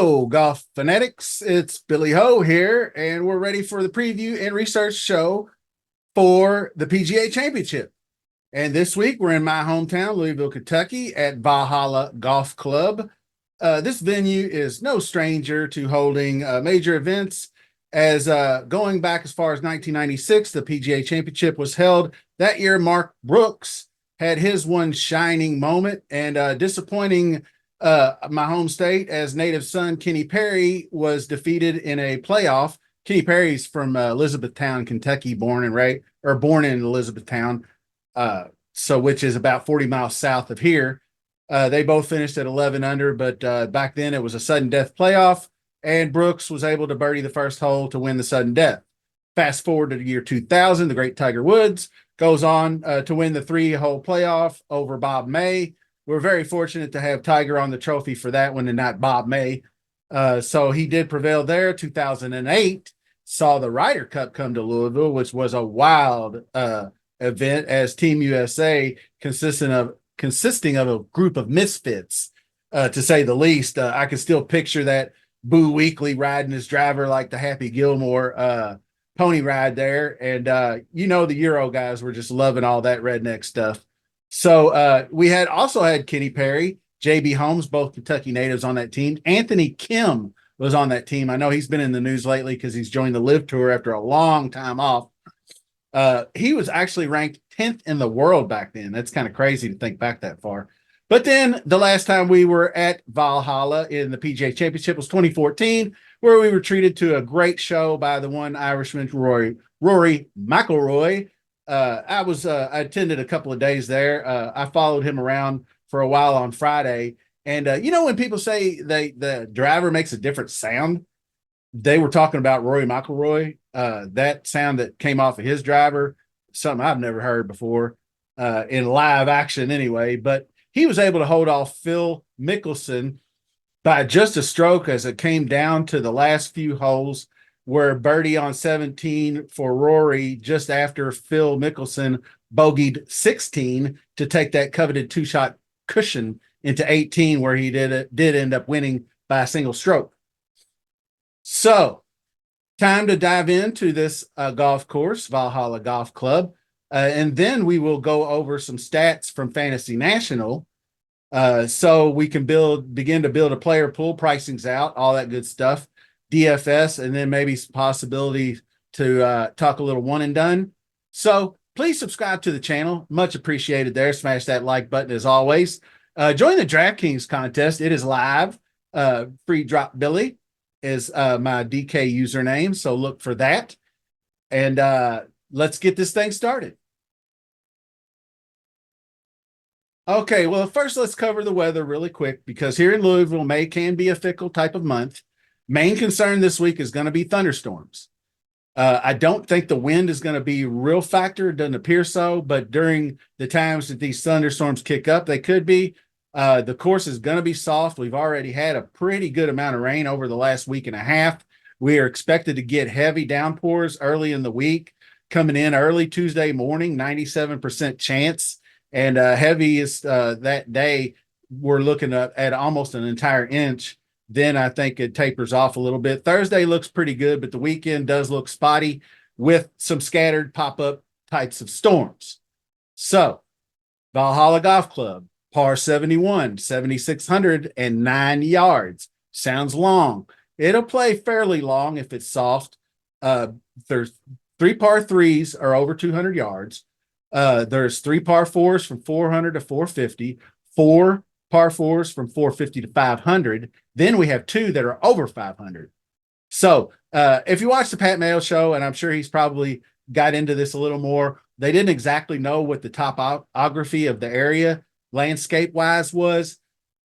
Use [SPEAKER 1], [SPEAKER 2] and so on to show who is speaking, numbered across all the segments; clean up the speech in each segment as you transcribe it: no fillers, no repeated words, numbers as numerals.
[SPEAKER 1] Hello, golf fanatics. It's Billy Ho here, and we're ready for the preview and research show for the PGA Championship. And this week, we're in my hometown, Louisville, Kentucky, at Valhalla Golf Club. This venue is no stranger to holding major events, as going back as far as 1996, the PGA Championship was held. That year, Mark Brooks had his one shining moment, and disappointing my home state, as native son Kenny Perry was defeated in a playoff. Kenny Perry's from Elizabethtown, Kentucky, born in Elizabethtown, which is about 40 miles south of here. They both finished at 11 under, but back then it was a sudden death playoff, and Brooks was able to birdie the first hole to win the sudden death. Fast forward to the year 2000, the great Tiger Woods goes on to win the 3-hole playoff over Bob May. We're very fortunate to have Tiger on the trophy for that one and not Bob May. So he did prevail there. 2008 saw the Ryder Cup come to Louisville, which was a wild event, as Team USA consisting of a group of misfits, to say the least. I can still picture that Boo Weekley riding his driver like the Happy Gilmore pony ride there. And the Euro guys were just loving all that redneck stuff. So we also had Kenny Perry, J.B. Holmes, both Kentucky natives on that team. Anthony Kim was on that team. I know he's been in the news lately because he's joined the Live Tour after a long time off. He was actually ranked 10th in the world back then. That's kind of crazy to think back that far. But then the last time we were at Valhalla in the PGA Championship was 2014, where we were treated to a great show by the one Irishman, Rory McIlroy. I attended a couple of days there. I followed him around for a while on Friday. And, when people say the driver makes a different sound, they were talking about Rory McIlroy. That sound that came off of his driver, something I've never heard before in live action anyway. But he was able to hold off Phil Mickelson by just a stroke as it came down to the last few holes, where birdie on 17 for Rory just after Phil Mickelson bogeyed 16 to take that coveted two-shot cushion into 18, where he did end up winning by a single stroke. So, time to dive into this golf course, Valhalla Golf Club, and then we will go over some stats from Fantasy National, so we can begin to build a player pool, pricing's out, all that good stuff. DFS, and then maybe some possibility to talk a little one and done. So please subscribe to the channel. Much appreciated there. Smash that like button as always. Join the DraftKings contest. It is live. Free Drop Billy is my DK username. So look for that. And let's get this thing started. Okay, well, first let's cover the weather really quick, because here in Louisville, May can be a fickle type of month. Main concern this week is going to be thunderstorms. I don't think the wind is going to be a real factor. It doesn't appear so, but during the times that these thunderstorms kick up, they could be. The course is going to be soft. We've already had a pretty good amount of rain over the last week and a half. We are expected to get heavy downpours early in the week, coming in early Tuesday morning, 97% chance. And heaviest that day, we're looking at almost an entire inch. Then I think it tapers off a little bit. Thursday looks pretty good, but the weekend does look spotty with some scattered pop-up types of storms. So, Valhalla Golf Club, par 71, 7,609 yards. Sounds long. It'll play fairly long if it's soft. There's 3 par 3s are over 200 yards. There's 3 par 4s from 400 to 450, 4 par 4s from 450 to 500. Then we have 2 that are over 500. So if you watch the Pat Mayo show, and I'm sure he's probably got into this a little more, they didn't exactly know what the topography of the area landscape-wise was.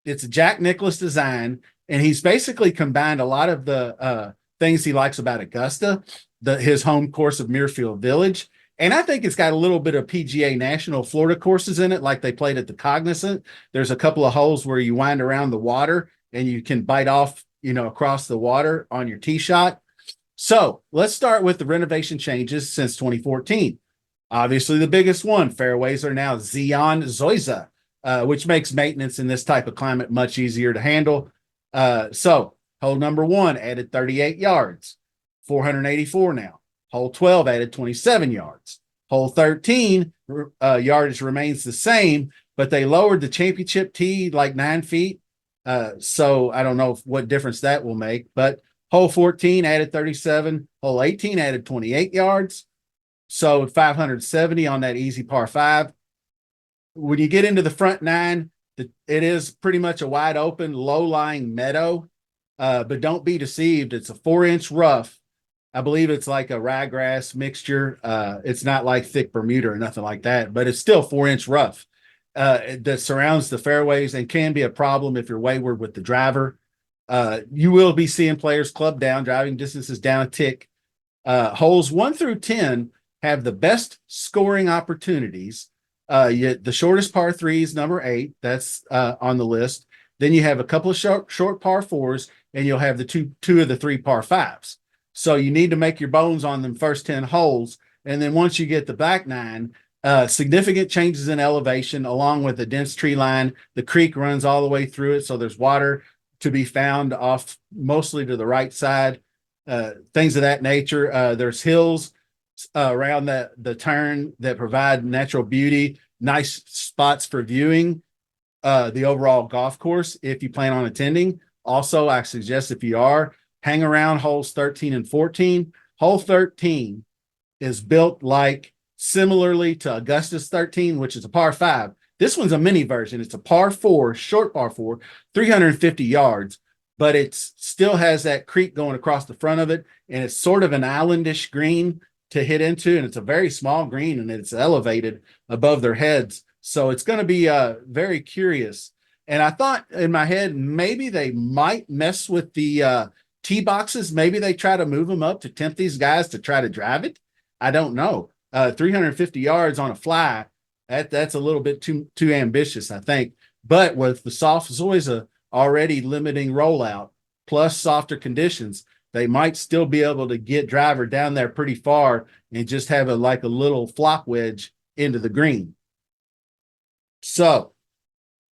[SPEAKER 1] It's a Jack Nicklaus design, and he's basically combined a lot of the things he likes about Augusta, his home course of Muirfield Village. And I think it's got a little bit of PGA National Florida courses in it, like they played at the Cognizant. There's a couple of holes where you wind around the water and you can bite off, across the water on your tee shot. So let's start with the renovation changes since 2014. Obviously, the biggest one, fairways are now Xeon Zoysia, which makes maintenance in this type of climate much easier to handle. So Hole number 1 added 38 yards, 484 now. Hole 12 added 27 yards. Hole 13 yardage remains the same, but they lowered the championship tee like 9 feet. So I don't know what difference that will make, but hole 14 added 37. Hole 18 added 28 yards. So 570 on that easy par 5. When you get into the front 9, it is pretty much a wide open, low-lying meadow. But don't be deceived. It's a 4-inch rough. I believe it's like a ryegrass mixture. It's not like thick Bermuda or nothing like that, but it's still 4-inch rough that surrounds the fairways and can be a problem if you're wayward with the driver. You will be seeing players club down, driving distances down a tick. Holes 1 through 10 have the best scoring opportunities. The shortest par 3 is number 8. That's on the list. Then you have a couple of short par 4s, and you'll have the two of the 3 par 5s. So you need to make your bones on them first 10 holes. And then once you get the back 9, significant changes in elevation along with a dense tree line. The creek runs all the way through it. So there's water to be found off mostly to the right side, things of that nature. There's hills around the turn that provide natural beauty, nice spots for viewing the overall golf course if you plan on attending. Also, I suggest if you are, hang around holes 13 and 14. Hole 13 is built like similarly to Augustus 13, which is a par 5. This one's a mini version. It's a par 4, short par 4, 350 yards, but it still has that creek going across the front of it, and it's sort of an islandish green to hit into, and it's a very small green, and it's elevated above their heads. So it's going to be very curious. And I thought in my head, maybe they might mess with the tee boxes. Maybe they try to move them up to tempt these guys to try to drive it. I don't know. 350 yards on a fly, that's a little bit too ambitious, I think. But with the soft Zoysia already limiting rollout, plus softer conditions, they might still be able to get driver down there pretty far and just have a little flop wedge into the green. So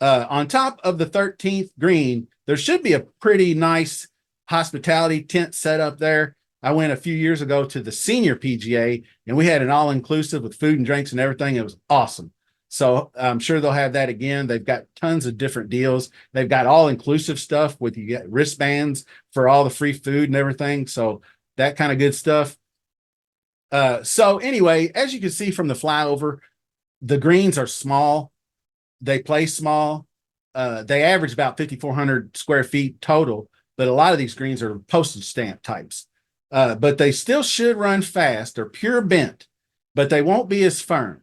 [SPEAKER 1] on top of the 13th green, there should be a pretty nice hospitality tent set up there. I went a few years ago to the senior PGA, and we had an all-inclusive with food and drinks and everything. It was awesome. So I'm sure they'll have that again. They've got tons of different deals. They've got all-inclusive stuff with you get wristbands for all the free food and everything. So that kind of good stuff. So anyway, as you can see from the flyover, the greens are small. They play small. They average about 5,400 square feet total, but a lot of these greens are postage stamp types. But they still should run fast. They're pure bent, but they won't be as firm.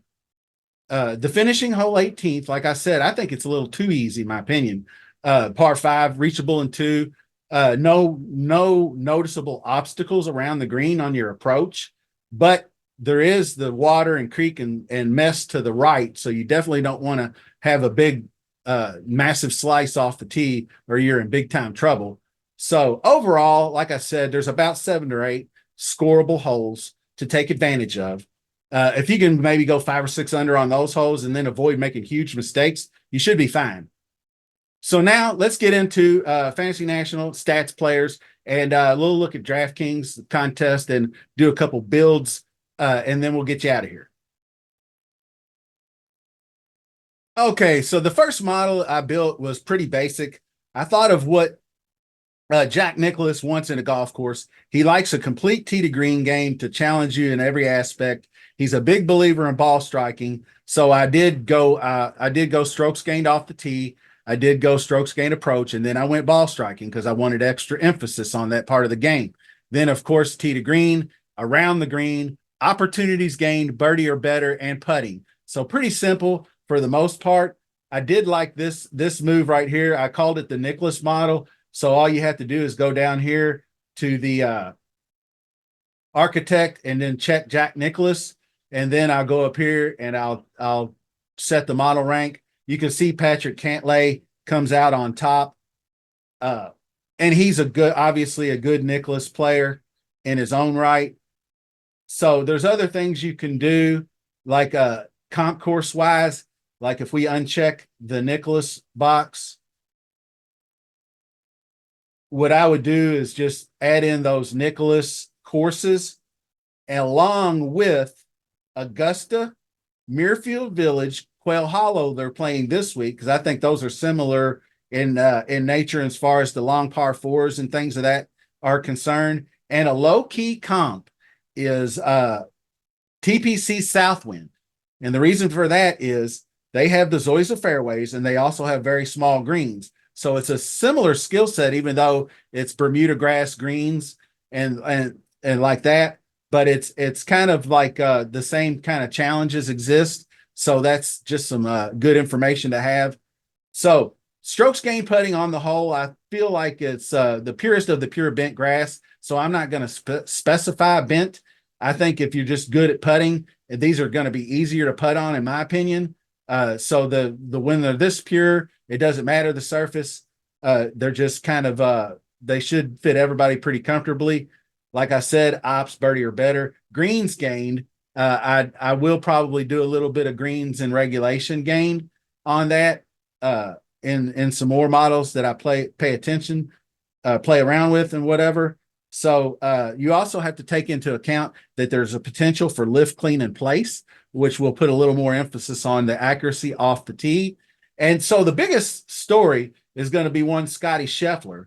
[SPEAKER 1] The finishing hole 18th, like I said, I think it's a little too easy, in my opinion. Par 5, reachable in 2. No noticeable obstacles around the green on your approach, but there is the water and creek and mess to the right. So you definitely don't want to have a big, massive slice off the tee or you're in big time trouble. So overall, like I said, there's about 7 or 8 scoreable holes to take advantage of. If you can maybe go 5 or 6 under on those holes and then avoid making huge mistakes, you should be fine. So now let's get into Fantasy National stats players and a little look at DraftKings contest and do a couple builds, and then we'll get you out of here. Okay, so the first model I built was pretty basic. I thought of what Jack Nicklaus wants in a golf course. He likes a complete tee to green game to challenge you in every aspect. He's a big believer in ball striking. So I did go strokes gained off the tee. I did go strokes gained approach, and then I went ball striking because I wanted extra emphasis on that part of the game. Then, of course, tee to green, around the green, opportunities gained, birdie or better, and putting. So pretty simple for the most part. I did like this move right here. I called it the Nicklaus model. So all you have to do is go down here to the architect and then check Jack Nicklaus. And then I'll go up here and I'll set the model rank. You can see Patrick Cantlay comes out on top. And he's obviously a good Nicklaus player in his own right. So there's other things you can do, like comp course wise, like if we uncheck the Nicklaus box, what I would do is just add in those Nicholas courses along with Augusta, Muirfield Village, Quail Hollow. They're playing this week because I think those are similar in nature as far as the long par fours and things of that are concerned. And a low key comp is TPC Southwind. And the reason for that is they have the Zoysia fairways and they also have very small greens. So it's a similar skill set, even though it's Bermuda grass greens and like that. But it's kind of like the same kind of challenges exist. So that's just some good information to have. So strokes gained putting on the whole, I feel like it's the purest of the pure bent grass. So I'm not going to specify bent. I think if you're just good at putting, these are going to be easier to putt on, in my opinion. So when they're this pure, it doesn't matter the surface. They're just kind of they should fit everybody pretty comfortably. Like I said, ops, birdie or better. Greens gained. I will probably do a little bit of greens and regulation gained on that in some more models that I pay attention, play around with and whatever. So you also have to take into account that there's a potential for lift, clean, and place, which will put a little more emphasis on the accuracy off the tee. And so the biggest story is going to be one Scotty Scheffler.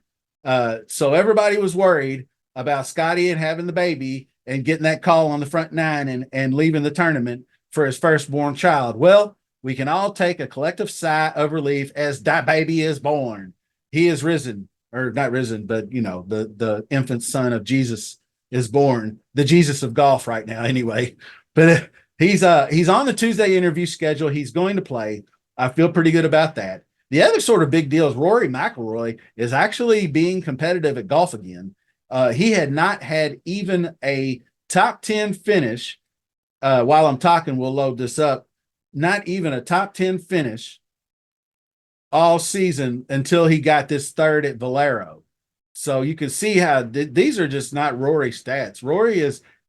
[SPEAKER 1] So everybody was worried about Scotty and having the baby and getting that call on the front nine and leaving the tournament for his firstborn child. Well, we can all take a collective sigh of relief as that baby is born. He is risen, or not risen, but the infant son of Jesus is born, the Jesus of golf right now anyway. But he's on the Tuesday interview schedule. He's going to play. I feel pretty good about that. The other sort of big deal is Rory McIlroy is actually being competitive at golf again. He had not had even a top 10 finish. While I'm talking, we'll load this up. Not even a top 10 finish all season until he got this third at Valero. So you can see how these are just not Rory stats.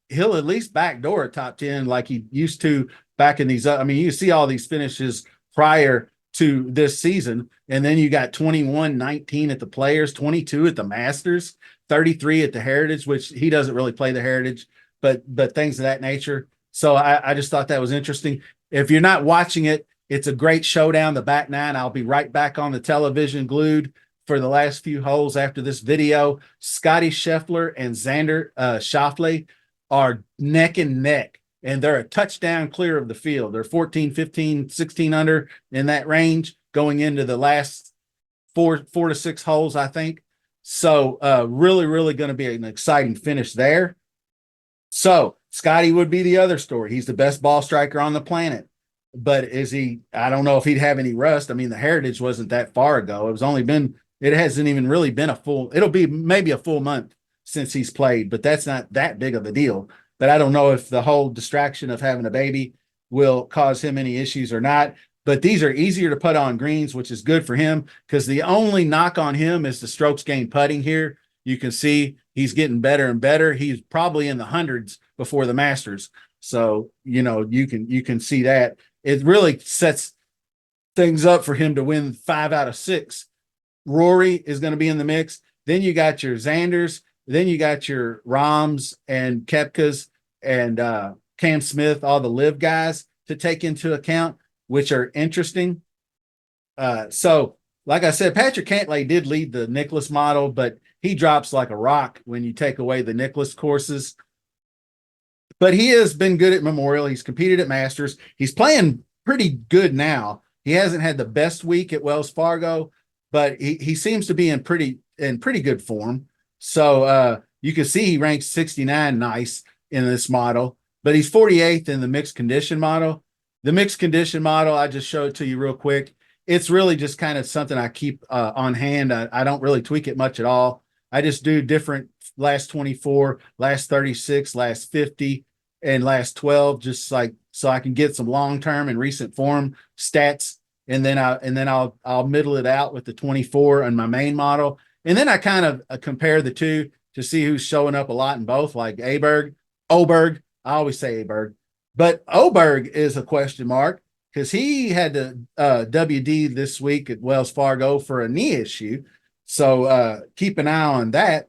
[SPEAKER 1] He'll at least backdoor a top 10 like he used to back in these. I mean, you see all these finishes prior to this season. And then you got 21, 19 at the Players, 22 at the Masters, 33 at the Heritage, which he doesn't really play the Heritage, but things of that nature. So I just thought that was interesting. If you're not watching it, it's a great showdown, the back nine. I'll be right back on the television glued for the last few holes after this video. Scotty Scheffler and Xander Schauffele are neck and neck, and they're a touchdown clear of the field. They're 14, 15, 16 under in that range going into the last four to six holes, I think. So really, really going to be an exciting finish there. So Scotty would be the other story. He's the best ball striker on the planet. But I don't know if he'd have any rust. I mean, the Heritage wasn't that far ago. It hasn't even really been it'll be maybe a full month since he's played, but that's not that big of a deal. But I don't know if the whole distraction of having a baby will cause him any issues or not. But these are easier to put on greens, which is good for him because the only knock on him is the strokes gained putting here. You can see he's getting better and better. He's probably in the hundreds before the Masters. So, you can see that. It really sets things up for him to win 5 out of 6. Rory is going to be in the mix. Then you got your Xanders. Then you got your Rahms and Koepkas and Cam Smith, all the live guys to take into account, which are interesting. So, like I said, Patrick Cantlay did lead the Nicklaus model, but he drops like a rock when you take away the Nicklaus courses. But he has been good at Memorial. He's competed at Masters. He's playing pretty good now. He hasn't had the best week at Wells Fargo, but he seems to be in pretty good form. So you can see he ranks 69 nice in this model, but he's 48th in the mixed condition model. The mixed condition model, I just showed it to you real quick. It's really just kind of something I keep on hand. I don't really tweak it much at all. I just do different last 24, last 36, last 50, and last 12, just like so I can get some long-term and recent form stats. And then I'll middle it out with the 24 on my main model. And then I kind of compare the two to see who's showing up a lot in both, like Oberg. I always say Aberg, but Oberg is a question mark because he had to WD this week at Wells Fargo for a knee issue. So keep an eye on that.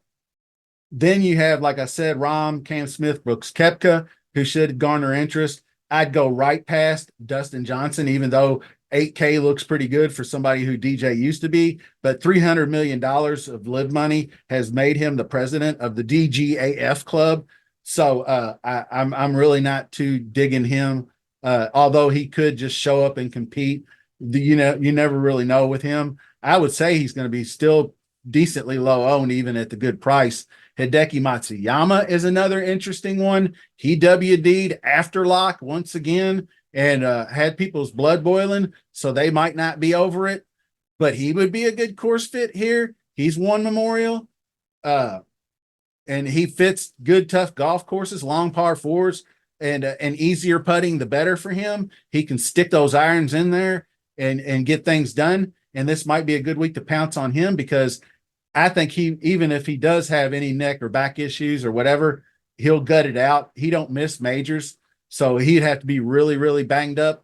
[SPEAKER 1] Then you have, like I said, Rahm, Cam Smith, Brooks Koepka, who should garner interest. I'd go right past Dustin Johnson, even though 8K looks pretty good for somebody who DJ used to be, but $300 million of live money has made him the president of the DGAF club. So I'm really not too digging him, although he could just show up and compete. You never really know with him. I would say he's going to be still decently low owned, even at the good price. Hideki Matsuyama is another interesting one. He WD'd after lock once again and had people's blood boiling, so they might not be over it, but he would be a good course fit here. He's won Memorial, and he fits good, tough golf courses, long par fours, and easier putting, the better for him. He can stick those irons in there and get things done. And this might be a good week to pounce on him because I think he, even if he does have any neck or back issues or whatever, he'll gut it out. He don't miss majors, so he'd have to be really, really banged up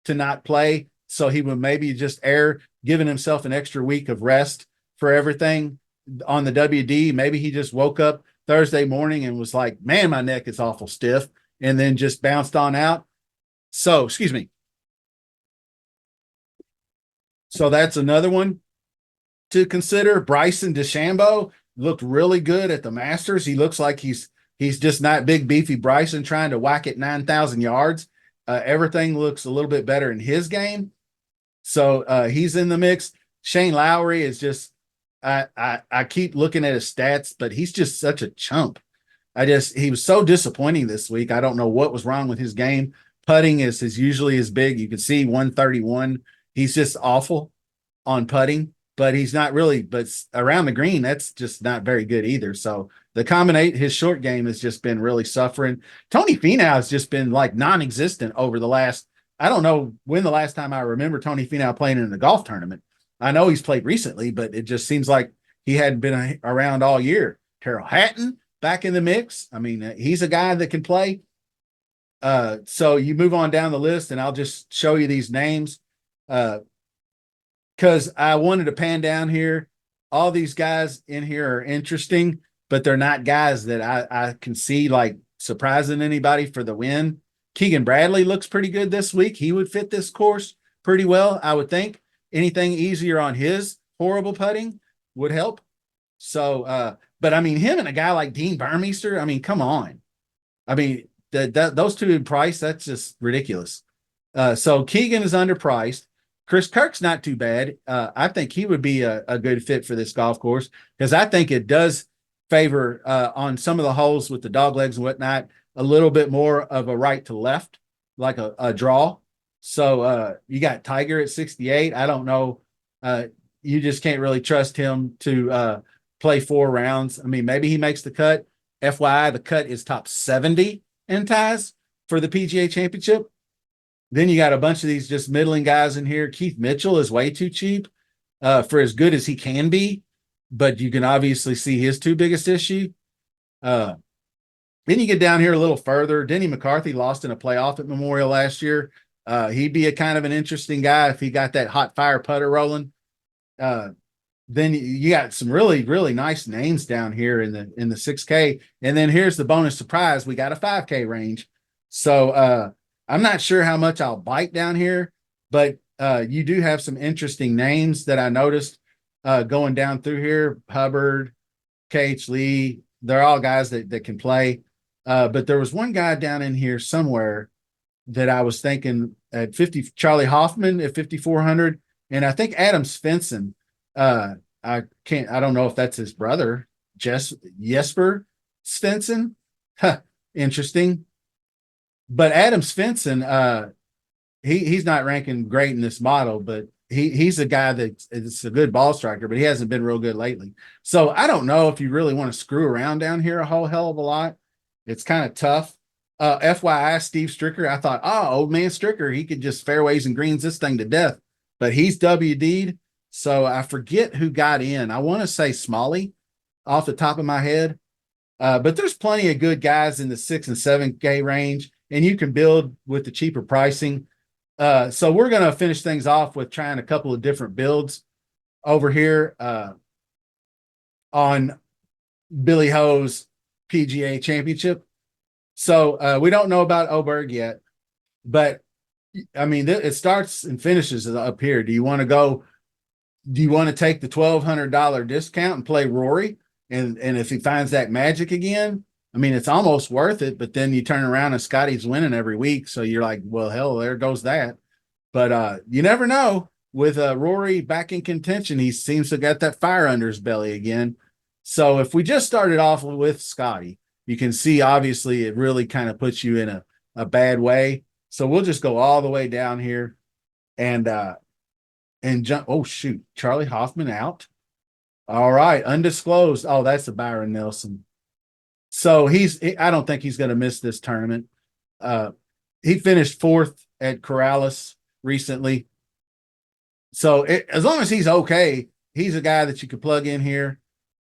[SPEAKER 1] to not play. So he would maybe just err, giving himself an extra week of rest for everything on the WD. Maybe he just woke up Thursday morning and was like, man, my neck is awful stiff, and then just bounced on out. So, excuse me. So that's another one to consider. Bryson DeChambeau looked really good at the Masters. He looks like he's just not big beefy Bryson trying to whack it 9,000 yards. Everything looks a little bit better in his game. So he's in the mix. Shane Lowry is just I keep looking at his stats, but he's just such a chump. He was so disappointing this week. I don't know what was wrong with his game. Putting is usually as big. You can see 131. He's just awful on putting, but he's not really, but around the green, that's just not very good either. So the combination, his short game has just been really suffering. Tony Finau has just been like non-existent over the last, I don't know when the last time I remember Tony Finau playing in a golf tournament. I know he's played recently, but it just seems like he hadn't been around all year. Terrell Hatton back in the mix. I mean, he's a guy that can play. So you move on down the list and I'll just show you these names. Because I wanted to pan down here. All these guys in here are interesting, but they're not guys that I can see like surprising anybody for the win. Keegan Bradley looks pretty good this week. He would fit this course pretty well, I would think. Anything easier on his horrible putting would help. So, but I mean, him and a guy like Dean Burmeister, I mean, come on. I mean, those two in price, that's just ridiculous. So Keegan is underpriced. Chris Kirk's not too bad. I think he would be a good fit for this golf course because I think it does favor on some of the holes with the dog legs and whatnot, a little bit more of a right to left, like a draw. So you got Tiger at 68. I don't know. You just can't really trust him to play 4 rounds. I mean, maybe he makes the cut. FYI, the cut is top 70 in ties for the PGA Championship. Then you got a bunch of these just middling guys in here. Keith Mitchell is way too cheap for as good as he can be, but you can obviously see his 2 biggest issue. Then you get down here a little further. Denny McCarthy lost in a playoff at Memorial last year. He'd be a kind of an interesting guy if he got that hot fire putter rolling. Then you got some really, really nice names down here in the 6K. And then here's the bonus surprise. We got a 5K range. So I'm not sure how much I'll bite down here, but you do have some interesting names that I noticed going down through here. Hubbard, KH Lee, they're all guys that can play. But there was one guy down in here somewhere that I was thinking at 50, Charlie Hoffman at 5,400. And I think Adam Svensson, I don't know if that's his brother, Jesper Svensson. Huh, interesting. But Adam Svensson, he's not ranking great in this model, but he's a guy that's a good ball striker, but he hasn't been real good lately. So I don't know if you really want to screw around down here a whole hell of a lot. It's kind of tough. FYI, Steve Stricker, I thought, old man Stricker, he could just fairways and greens this thing to death, but he's WD'd. So I forget who got in. I want to say Smalley off the top of my head. But there's plenty of good guys in the 6 and 7K range, and you can build with the cheaper pricing. So we're going to finish things off with trying a couple of different builds over here. on Billy Ho's PGA championship. So we don't know about Oberg yet, but I mean, it starts and finishes up here. Do you want to go? Do you want to take the $1,200 discount and play Rory? And if he finds that magic again, I mean, it's almost worth it. But then you turn around and Scotty's winning every week, so you're like, well, hell, there goes that. But you never know. With Rory back in contention, he seems to get that fire under his belly again. So if we just started off with Scotty, you can see obviously it really kind of puts you in a bad way. So we'll just go all the way down here and jump. Oh shoot, Charlie Hoffman out. All right, undisclosed. Oh, that's a Byron Nelson. So I don't think he's going to miss this tournament. He finished fourth at Corrales recently. So as long as he's okay, he's a guy that you could plug in here.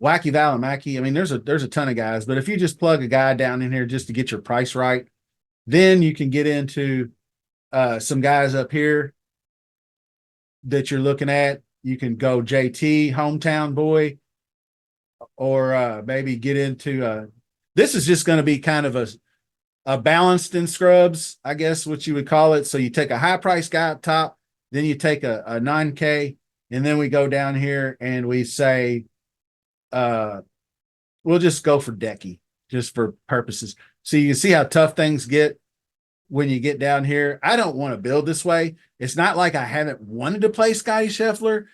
[SPEAKER 1] Wacky Valimaki. I mean, there's a ton of guys, but if you just plug a guy down in here just to get your price right, then you can get into some guys up here that you're looking at. You can go JT, hometown boy, or maybe get into this is just going to be kind of a balanced in scrubs, I guess what you would call it. So you take a high price guy up top, then you take a 9K, and then we go down here and we say we'll just go for Decky just for purposes. So you can see how tough things get when you get down here. I don't want to build this way. It's not like I haven't wanted to play Scotty Scheffler,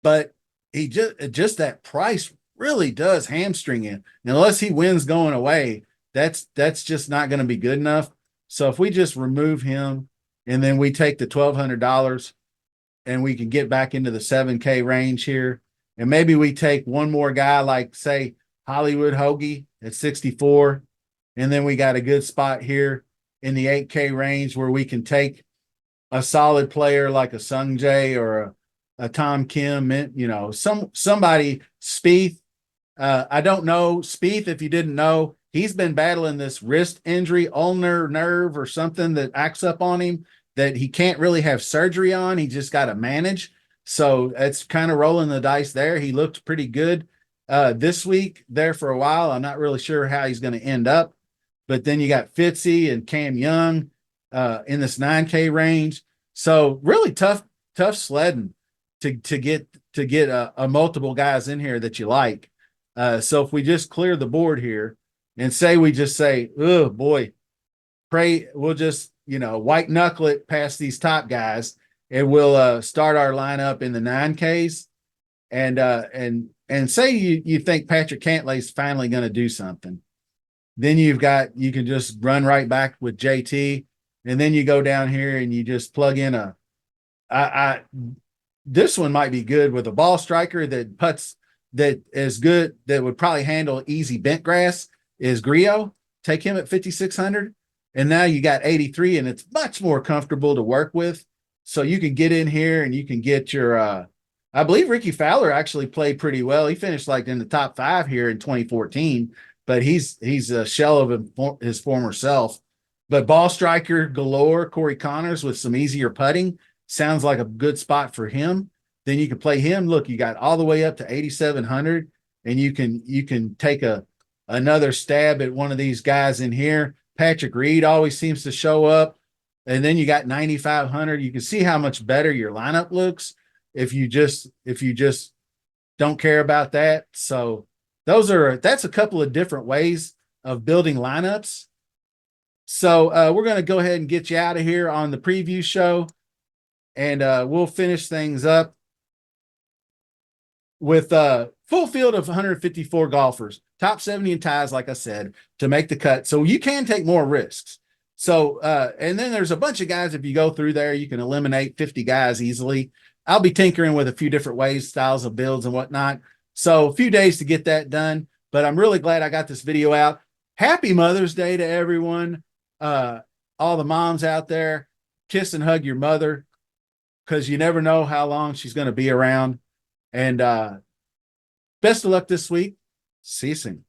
[SPEAKER 1] but he just that price really does hamstring him. Unless he wins going away, that's just not going to be good enough. So if we just remove him and then we take the $1,200 and we can get back into the 7K range here, and maybe we take one more guy like say Hollywood Hoagie at 64, and then we got a good spot here in the 8K range where we can take a solid player like a Sung Jae or a Tom Kim, somebody. Spieth. I don't know Spieth. If you didn't know, he's been battling this wrist injury, ulnar nerve or something that acts up on him that he can't really have surgery on. He just got to manage. So it's kind of rolling the dice there. He looked pretty good this week there for a while. I'm not really sure how he's going to end up. But then you got Fitzy and Cam Young in this 9K range. So really tough sledding to get a multiple guys in here that you like. So if we just clear the board here and say we just say, oh boy, we'll just white knuckle it past these top guys, and we'll start our lineup in the 9Ks, and say you think Patrick Cantlay's finally going to do something. Then you can just run right back with JT, and then you go down here and you just plug in this one might be good with a ball striker that puts that is good, that would probably handle easy bent grass is Griot. Take him at 5,600, and now you got 83, and it's much more comfortable to work with. So you can get in here and you can get your I believe Ricky Fowler actually played pretty well. He finished like in the top 5 here in 2014. But he's a shell of his former self. But ball striker galore, Corey Connors with some easier putting sounds like a good spot for him. Then you can play him. Look, you got all the way up to 8,700, and you can take another stab at one of these guys in here. Patrick Reed always seems to show up, and then you got 9,500. You can see how much better your lineup looks if you just don't care about that. So that's a couple of different ways of building lineups. So we're going to go ahead and get you out of here on the preview show, and we'll finish things up with a full field of 154 golfers, top 70 in ties, like I said, to make the cut. So you can take more risks. So and then there's a bunch of guys. If you go through there, you can eliminate 50 guys easily. I'll be tinkering with a few different ways, styles of builds and whatnot. So a few days to get that done, but I'm really glad I got this video out. Happy Mother's Day to everyone. All the moms out there, kiss and hug your mother, because you never know how long she's going to be around. And best of luck this week. See you soon.